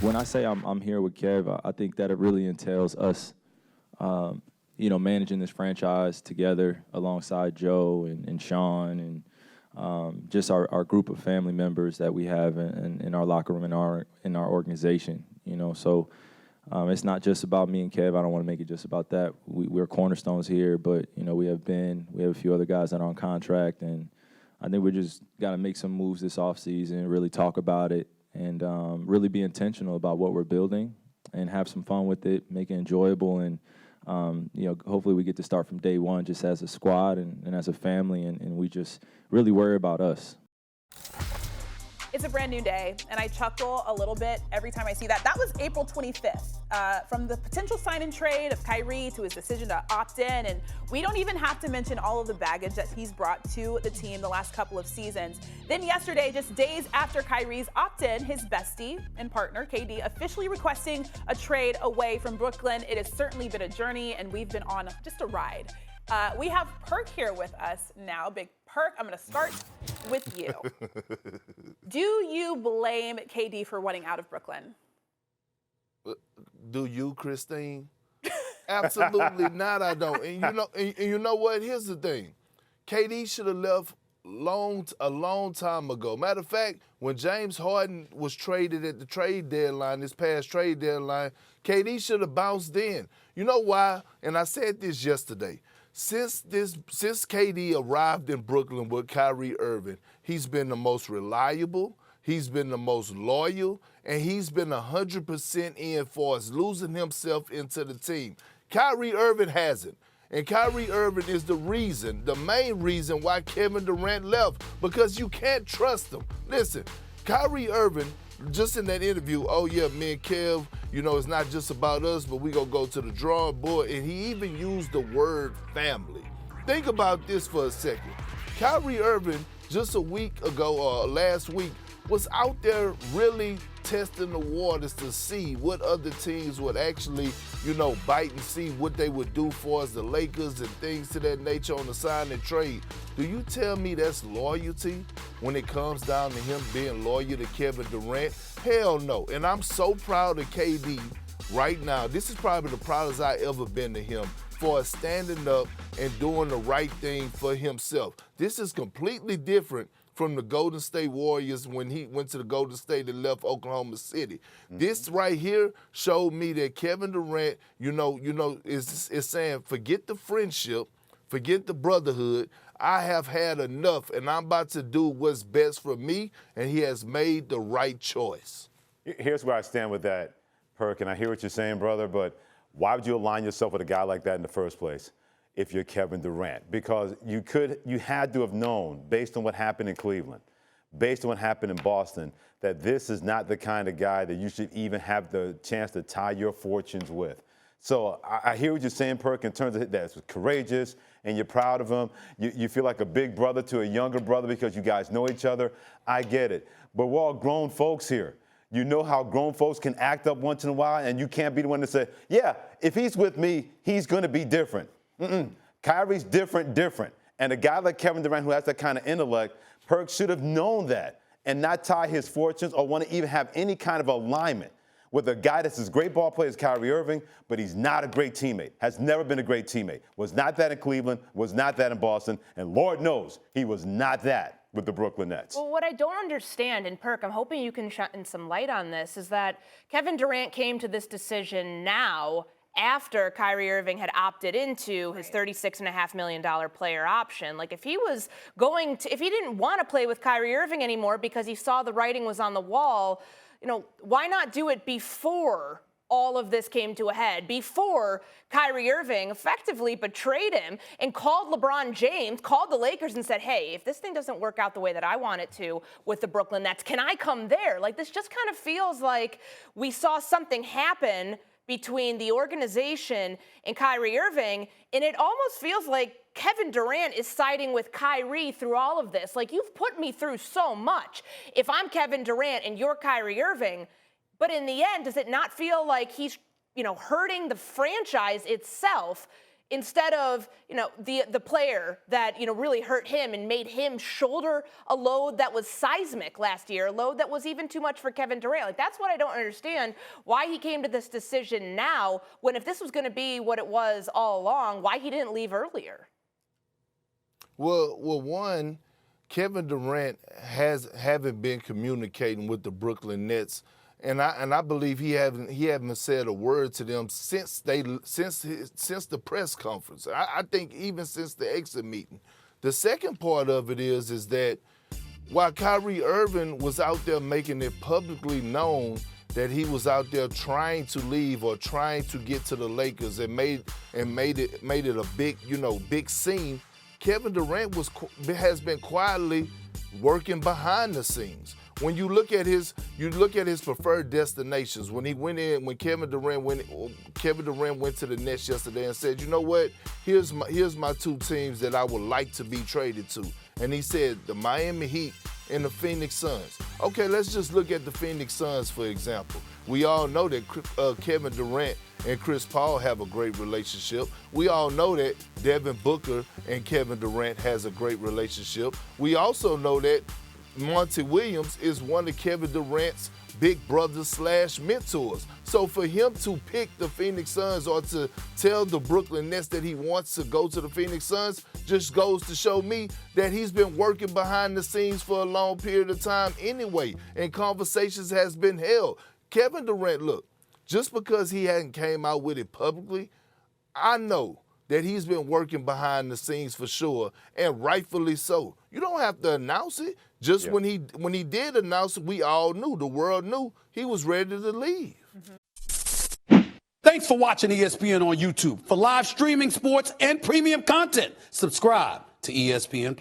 when I say I'm here with Kev, I think that it really entails us, managing this franchise together alongside Joe and Sean and just our group of family members that we have in our locker room, in our organization. So it's not just about me and Kev. I don't want to make it just about that. We're cornerstones here, but we have a few other guys that are on contract, and I think we just got to make some moves this offseason, really talk about it, and really be intentional about what we're building and have some fun with it, make it enjoyable, and hopefully we get to start from day one just as a squad and as a family, and we just really worry about us. It's a brand new day, and I chuckle a little bit every time I see that. That was April 25th. From the potential sign and trade of Kyrie to his decision to opt in, and we don't even have to mention all of the baggage that he's brought to the team the last couple of seasons. Then yesterday, just days after Kyrie's opt-in, his bestie and partner, KD, officially requesting a trade away from Brooklyn. It has certainly been a journey, and we've been on just a ride. We have Perk here with us now. Big Perk, I'm going to start with you. Do you blame KD for wanting out of Brooklyn? Do you, Christine? Absolutely not, I don't. And you know what? Here's the thing. KD should have left a long time ago. Matter of fact, when James Harden was traded at the trade deadline, this past trade deadline, KD should have bounced in. You know why? And I said this yesterday. Since KD arrived in Brooklyn with Kyrie Irving, he's been the most reliable, he's been the most loyal, and he's been 100% in for us, losing himself into the team. Kyrie Irving hasn't. And Kyrie Irving is the main reason why Kevin Durant left, because you can't trust him. Listen, Kyrie Irving, just in that interview, oh yeah, me and Kev, it's not just about us, but we gonna go to the drawing board, and he even used the word family. Think about this for a second. Kyrie Irving, just a week ago, or last week, was out there really testing the waters to see what other teams would actually, bite and see what they would do for us, the Lakers and things to that nature on the sign and trade. Do you tell me that's loyalty when it comes down to him being loyal to Kevin Durant? Hell no. And I'm so proud of KD right now. This is probably the proudest I ever been to him for standing up and doing the right thing for himself. This is completely different from the Golden State Warriors when he went to the Golden State and left Oklahoma City. Mm-hmm. This right here showed me that Kevin Durant, is saying, forget the friendship, forget the brotherhood. I have had enough, and I'm about to do what's best for me, and he has made the right choice. Here's where I stand with that, Perk, and I hear what you're saying, brother, but why would you align yourself with a guy like that in the first place if you're Kevin Durant? Because you had to have known, based on what happened in Cleveland, based on what happened in Boston, that this is not the kind of guy that you should even have the chance to tie your fortunes with. So I hear what you're saying, Perk, in terms of that's courageous and you're proud of him. You feel like a big brother to a younger brother because you guys know each other. I get it. But we're all grown folks here. You know how grown folks can act up once in a while, and you can't be the one to say, yeah, if he's with me, he's going to be different. Kyrie's different. And a guy like Kevin Durant who has that kind of intellect, Perk should have known that and not tie his fortunes or want to even have any kind of alignment with a guy that's as great ball player as Kyrie Irving, but he's not a great teammate, has never been a great teammate, was not that in Cleveland, was not that in Boston, and Lord knows he was not that with the Brooklyn Nets. Well, what I don't understand, and Perk, I'm hoping you can shine some light on this, is that Kevin Durant came to this decision now after Kyrie Irving had opted into his $36.5 million player option. Like, if he didn't want to play with Kyrie Irving anymore because he saw the writing was on the wall, why not do it before all of this came to a head, before Kyrie Irving effectively betrayed him and called LeBron James, called the Lakers and said, hey, if this thing doesn't work out the way that I want it to with the Brooklyn Nets, can I come there? Like, this just kind of feels like we saw something happen between the organization and Kyrie Irving, and it almost feels like Kevin Durant is siding with Kyrie through all of this. Like, you've put me through so much. If I'm Kevin Durant and you're Kyrie Irving, but in the end, does it not feel like he's, hurting the franchise itself instead of, the player that, really hurt him and made him shoulder a load that was seismic last year, a load that was even too much for Kevin Durant. Like, that's what I don't understand, why he came to this decision now, when if this was going to be what it was all along, why he didn't leave earlier. Well, one, Kevin Durant haven't been communicating with the Brooklyn Nets, and I believe he haven't said a word to them since the press conference. I think even since the exit meeting. The second part of it is that while Kyrie Irving was out there making it publicly known that he was out there trying to leave or trying to get to the Lakers and made it a big scene, Kevin Durant has been quietly working behind the scenes. When you look at his preferred destinations, when Kevin Durant went to the Nets yesterday and said, you know what, here's my two teams that I would like to be traded to, and he said the Miami Heat and the Phoenix Suns. Okay, let's just look at the Phoenix Suns for example. We all know that Kevin Durant and Chris Paul have a great relationship. We all know that Devin Booker and Kevin Durant has a great relationship. We also know that Monty Williams is one of Kevin Durant's big brothers / mentors. So for him to pick the Phoenix Suns or to tell the Brooklyn Nets that he wants to go to the Phoenix Suns just goes to show me that he's been working behind the scenes for a long period of time anyway, and conversations has been held. Kevin Durant, look, just because he hadn't came out with it publicly, I know that he's been working behind the scenes for sure, and rightfully so. You don't have to announce it. Just when he did announce it, we all knew, the world knew he was ready to leave. Thanks for watching ESPN on YouTube. For live streaming, sports, and premium content, subscribe to ESPN+.